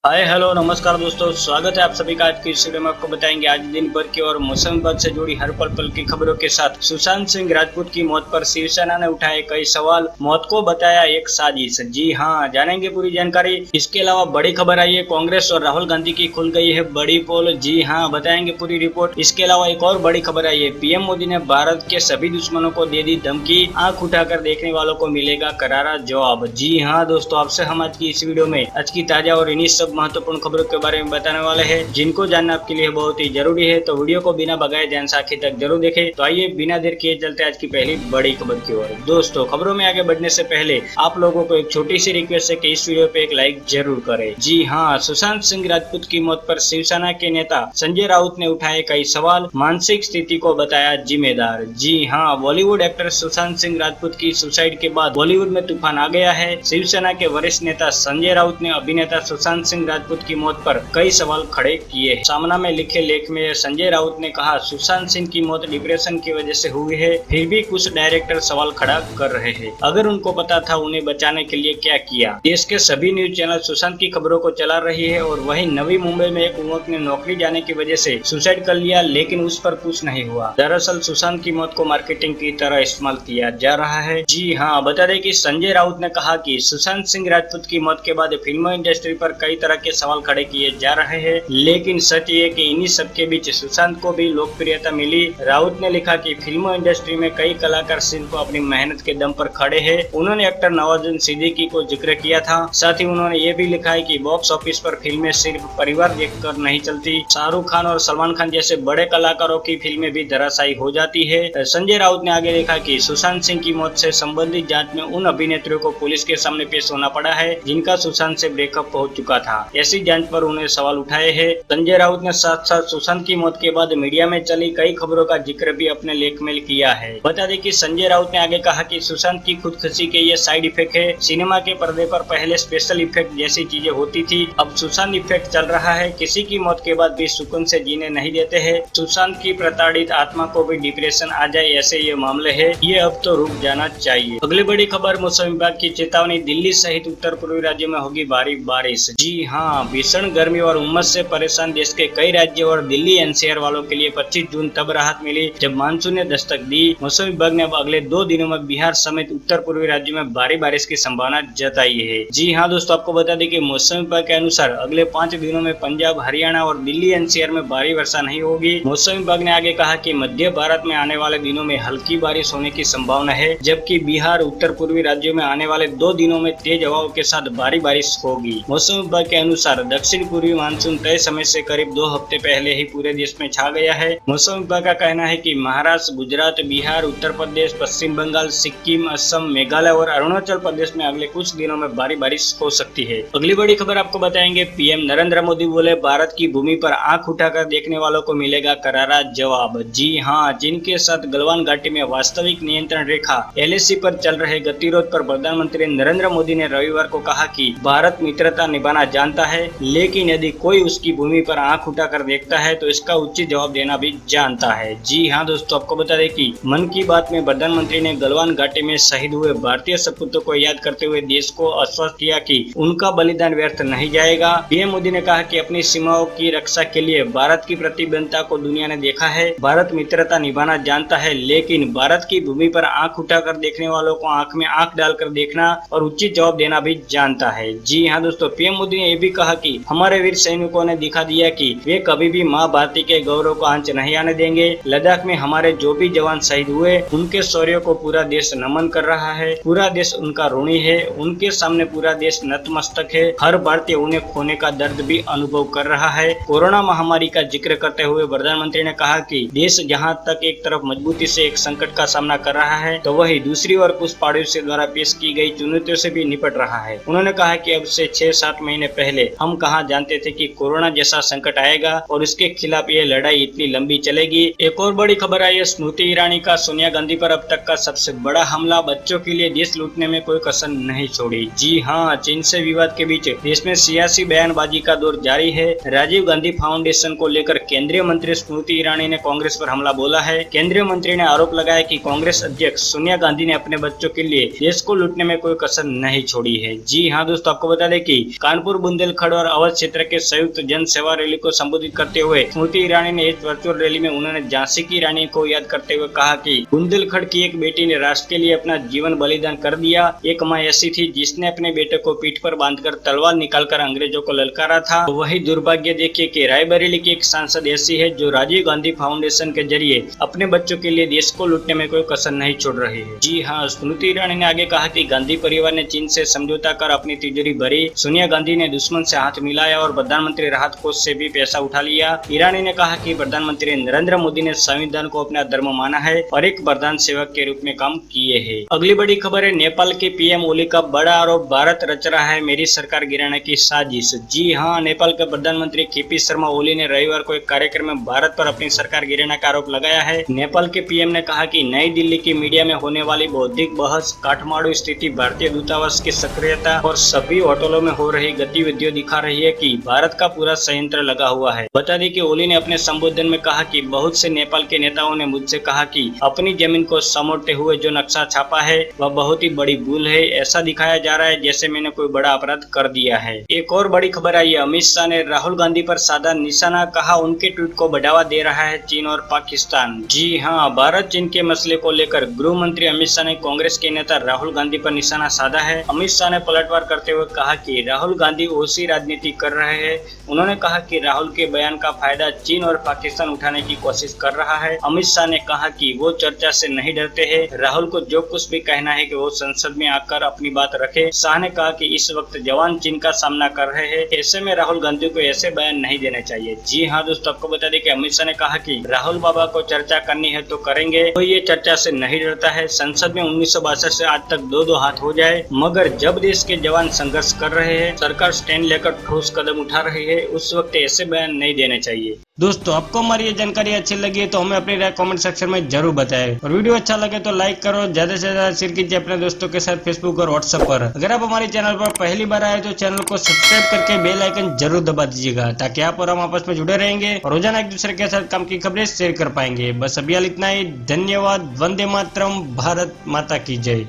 Hi hello नमस्कार दोस्तों, स्वागत है आप सभी का आज की इस वीडियो में। आपको बताएंगे आज दिन भर की और मौसम विभाग से जुड़ी हर पल की खबरों के साथ सुशांत सिंह राजपूत की मौत पर शिवसेना ने उठाए कई सवाल, मौत को बताया एक साजिश। जी हाँ, जानेंगे पूरी जानकारी। इसके अलावा बड़ी खबर आई है, कांग्रेस और राहुल गांधी की खुल गई है बड़ी पोल। जी हाँ, बताएंगे पूरी रिपोर्ट। इसके अलावा एक और बड़ी खबर आई है, पीएम मोदी ने भारत के सभी दुश्मनों को दे दी धमकी, आंख उठाकर देखने वालों को मिलेगा करारा जवाब। जी हाँ दोस्तों, आपसे हम आज की इस वीडियो में आज की ताजा और इन्हीं सब महत्वपूर्ण खबरों के बारे में बताने वाले हैं, जिनको जानना आपके लिए बहुत ही जरूरी है। तो वीडियो को बिना भगाए ध्यान से आखिर तक जरूर देखें। तो आइए बिना देर किए चलते आज की पहली बड़ी खबर की ओर। दोस्तों, खबरों में आगे बढ़ने से पहले आप लोगों को एक छोटी सी रिक्वेस्ट है कि इस वीडियो पे एक लाइक जरूर करें। जी हाँ, सुशांत सिंह राजपूत की मौत पर शिवसेना के नेता संजय राउत ने उठाए कई सवाल, मानसिक स्थिति को बताया जिम्मेदार। जी हाँ, बॉलीवुड एक्टर सुशांत सिंह राजपूत की सुसाइड के बाद बॉलीवुड में तूफान आ गया है। शिवसेना के वरिष्ठ नेता संजय राउत ने अभिनेता सुशांत सिंह राजपूत की मौत पर कई सवाल खड़े किए। सामना में लिखे लेख में संजय राउत ने कहा, सुशांत सिंह की मौत डिप्रेशन की वजह से हुई है, फिर भी कुछ डायरेक्टर सवाल खड़ा कर रहे हैं। अगर उनको पता था उन्हें बचाने के लिए क्या किया। देश के सभी न्यूज चैनल सुशांत की खबरों को चला रही है और वहीं नवी मुंबई में एक युवक ने नौकरी जाने की वजह से सुसाइड कर लिया, लेकिन उस पर कुछ नहीं हुआ। दरअसल सुशांत की मौत को मार्केटिंग की तरह इस्तेमाल किया जा रहा है। जी हाँ, बता दें कि संजय राउत ने कहा कि सुशांत सिंह राजपूत की मौत के बाद फिल्म इंडस्ट्री पर कई तरह के सवाल खड़े किए जा रहे हैं, लेकिन सच ये कि इन्हीं सब के बीच सुशांत को भी लोकप्रियता मिली। राउत ने लिखा कि फिल्म इंडस्ट्री में कई कलाकार सिर्फ अपनी मेहनत के दम पर खड़े हैं। उन्होंने एक्टर नवाजुद्दीन सिद्दीकी को जिक्र किया था। साथ ही उन्होंने ये भी लिखा है कि बॉक्स ऑफिस पर फिल्में सिर्फ परिवार देखकर नहीं चलती, शाहरुख खान और सलमान खान जैसे बड़े कलाकारों की फिल्में भी धराशायी हो जाती है। संजय राउत ने आगे लिखा कि सुशांत सिंह की मौत से संबंधित जांच में उन अभिनेत्रियों को पुलिस के सामने पेश होना पड़ा है जिनका सुशांत से ब्रेकअप हो चुका था। ऐसी जांच पर उन्हें सवाल उठाए हैं। संजय राउत ने साथ साथ सुशांत की मौत के बाद मीडिया में चली कई खबरों का जिक्र भी अपने लेख में किया है। बता दें कि संजय राउत ने आगे कहा कि सुशांत की खुदकुशी के ये साइड इफेक्ट है। सिनेमा के पर्दे पर पहले स्पेशल इफेक्ट जैसी चीजें होती थी, अब सुशांत इफेक्ट चल रहा है। किसी की मौत के बाद भी सुकून से जीने नहीं देते हैं। सुशांत की प्रताड़ित आत्मा को भी डिप्रेशन आ जाए, ऐसे ये मामले है, ये अब तो रुक जाना चाहिए। अगली बड़ी खबर, मौसम विभाग की चेतावनी, दिल्ली सहित उत्तर पूर्वी राज्यों में होगी भारी बारिश। जी हाँ, भीषण गर्मी और उमस से परेशान देश के कई राज्यों और दिल्ली एनसीआर वालों के लिए 25 जून तब राहत मिली जब मानसून ने दस्तक दी। मौसम विभाग ने अब अगले 2 दिनों में बिहार समेत उत्तर पूर्वी राज्यों में भारी बारिश की संभावना जताई है। जी हाँ दोस्तों, आपको बता दें कि मौसम विभाग के अनुसार अगले 5 दिनों में पंजाब, हरियाणा और दिल्ली एनसीआर में भारी वर्षा नहीं होगी। मौसम विभाग ने आगे कहा कि मध्य भारत में आने वाले दिनों में हल्की बारिश होने की संभावना है, जबकि बिहार, उत्तर पूर्वी राज्यों में आने वाले 2 दिनों में तेज हवाओं के साथ भारी बारिश होगी। मौसम विभाग के अनुसार दक्षिण पूर्वी मानसून तय समय से करीब 2 हफ्ते पहले ही पूरे देश में छा गया है। मौसम विभाग का कहना है कि महाराष्ट्र, गुजरात, बिहार, उत्तर प्रदेश, पश्चिम बंगाल, सिक्किम, असम, मेघालय और अरुणाचल प्रदेश में अगले कुछ दिनों में भारी बारिश हो सकती है। अगली बड़ी खबर आपको बताएंगे, पीएम नरेंद्र मोदी बोले, भारत की भूमि पर आंख उठाकर देखने वालों को मिलेगा करारा जवाब। जी हाँ, चीन के साथ गलवान घाटी में वास्तविक नियंत्रण रेखा एलएसी पर चल रहे गतिरोध पर प्रधानमंत्री नरेंद्र मोदी ने रविवार को कहा कि भारत मित्रता निभाना जानता है, लेकिन यदि कोई उसकी भूमि पर आंख उठाकर देखता है तो इसका उचित जवाब देना भी जानता है। जी हाँ दोस्तों, आपको बता दें कि मन की बात में प्रधानमंत्री ने गलवान घाटी में शहीद हुए भारतीय सपूतों को याद करते हुए देश को आश्वस्त किया कि उनका बलिदान व्यर्थ नहीं जाएगा। पीएम मोदी ने कहा कि अपनी सीमाओं की रक्षा के लिए भारत की प्रतिबद्धता को दुनिया ने देखा है। भारत मित्रता निभाना जानता है, लेकिन भारत की भूमि पर आंख उठाकर देखने वालों को आंख में आंख डालकर देखना और उचित जवाब देना भी जानता है। जी हाँ दोस्तों, पीएम मोदी ने यह भी कहा कि हमारे वीर सैनिकों ने दिखा दिया कि वे कभी भी माँ भारती के गौरव को आंच नहीं आने देंगे। लद्दाख में हमारे जो भी जवान शहीद हुए, उनके शौर्य को पूरा देश नमन कर रहा है। पूरा देश उनका ऋणी है। उनके सामने पूरा देश नतमस्तक है। हर भारतीय उन्हें खोने का दर्द भी अनुभव कर रहा है। कोरोना महामारी का जिक्र करते हुए प्रधानमंत्री ने कहा कि देश जहां तक एक तरफ मजबूती से एक संकट का सामना कर रहा है, तो वही दूसरी ओर कुछ पड़ोसियों द्वारा पेश की गई चुनौतियों से भी निपट रहा है। उन्होंने कहा कि अब से 6-7 महीने पहले हम कहाँ जानते थे कि कोरोना जैसा संकट आएगा और इसके खिलाफ ये लड़ाई इतनी लंबी चलेगी। एक और बड़ी खबर आई है, स्मृति ईरानी का सोनिया गांधी पर अब तक का सबसे बड़ा हमला, बच्चों के लिए देश लूटने में कोई कसर नहीं छोड़ी। जी हाँ, चीन से विवाद के बीच देश में सियासी बयानबाजी का दौर जारी है। राजीव गांधी फाउंडेशन को लेकर केंद्रीय मंत्री स्मृति ईरानी ने कांग्रेस पर हमला बोला है। केंद्रीय मंत्री ने आरोप लगाया कि कांग्रेस अध्यक्ष सोनिया गांधी ने अपने बच्चों के लिए देश को लूटने में कोई कसर नहीं छोड़ी है। जी हाँ दोस्तों, आपको बता दें कि कानपुर बुंदेलखंड और अवध क्षेत्र के संयुक्त जन सेवा रैली को संबोधित करते हुए स्मृति ईरानी ने इस वर्चुअल रैली में उन्होंने झांसी की रानी को याद करते हुए कहा कि बुंदेलखंड की एक बेटी ने राष्ट्र के लिए अपना जीवन बलिदान कर दिया। एक माँ ऐसी थी जिसने अपने बेटे को पीठ पर बांधकर तलवार निकालकर अंग्रेजों को ललकारा था। तो वही दुर्भाग्य देखिए कि रायबरेली की एक सांसद ऐसी है जो राजीव गांधी फाउंडेशन के जरिए अपने बच्चों के लिए देश को लूटने में कोई कसर नहीं छोड़ रही है। जी हाँ, स्मृति ईरानी ने आगे कहा कि गांधी परिवार ने चीन से समझौता कर अपनी तिजोरी भरी। सोनिया गांधी ने दुश्मन से हाथ मिलाया और प्रधानमंत्री राहत कोष से भी पैसा उठा लिया। ईरानी ने कहा कि प्रधानमंत्री नरेंद्र मोदी ने संविधान को अपना धर्म माना है और एक प्रधान सेवक के रूप में काम किए हैं। अगली बड़ी खबर है, नेपाल के पीएम ओली का बड़ा आरोप, भारत रच रहा है मेरी सरकार गिराने की साजिश। जी हाँ, नेपाल के प्रधानमंत्री केपी शर्मा ओली ने रविवार को एक कार्यक्रम में भारत पर अपनी सरकार गिराने का आरोप लगाया है। नेपाल के पीएम ने कहा कि नई दिल्ली की मीडिया में होने वाली बौद्धिक बहस, काठमांडू स्थिति, भारतीय दूतावास की सक्रियता और सभी होटलों में हो रही गतिविधियों दिखा रही है कि भारत का पूरा संयंत्र लगा हुआ है। बता दें कि ओली ने अपने संबोधन में कहा कि बहुत से नेपाल के नेताओं ने मुझसे कहा कि अपनी जमीन को समोटते हुए जो नक्शा छापा है वह बहुत ही बड़ी भूल है। ऐसा दिखाया जा रहा है जैसे मैंने कोई बड़ा अपराध कर दिया है। एक और बड़ी खबर आई है, अमित शाह ने राहुल गांधी पर साधा निशाना, कहा उनके ट्वीट को बढ़ावा दे रहा है चीन और पाकिस्तान। जी हाँ, भारत चीन के मसले को लेकर गृह मंत्री अमित शाह ने कांग्रेस के नेता राहुल गांधी पर निशाना साधा है। अमित शाह ने पलटवार करते हुए कहा कि राहुल गांधी ओसी राजनीति कर रहे हैं। उन्होंने कहा कि राहुल के बयान का फायदा चीन और पाकिस्तान उठाने की कोशिश कर रहा है। अमित शाह ने कहा कि वो चर्चा से नहीं डरते हैं। राहुल को जो कुछ भी कहना है कि वो संसद में आकर अपनी बात रखे। शाह ने कहा कि इस वक्त जवान चीन का सामना कर रहे हैं, ऐसे में राहुल गांधी को ऐसे बयान नहीं देने चाहिए। जी हाँ दोस्तों, आपको बता दें कि अमित शाह ने कहा कि राहुल बाबा को चर्चा करनी है तो करेंगे, तो ये चर्चा से नहीं डरता है। संसद में 1962 से आज तक दो हाथ हो जाए, मगर जब देश के जवान संघर्ष कर रहे हैं, सरकार स्टैंड लेकर ठोस कदम उठा रही है, उस वक्त ऐसे बयान नहीं देने चाहिए। दोस्तों, आपको हमारी ये जानकारी अच्छी लगी तो हमें अपनी राय कमेंट सेक्शन में जरूर बताएं और वीडियो अच्छा लगे तो लाइक करो, ज्यादा से ज्यादा शेयर कीजिए अपने दोस्तों के साथ फेसबुक और व्हाट्सएप पर। अगर आप हमारे चैनल पर पहली बार आए तो चैनल को सब्सक्राइब करके बेल आइकन जरूर दबा दीजिएगा ताकि आप और हम आपस में जुड़े रहेंगे और रोजाना एक दूसरे के साथ काम की खबरें शेयर कर पाएंगे। बस अभी इतना ही, धन्यवाद। वंदे मातरम, भारत माता की जय।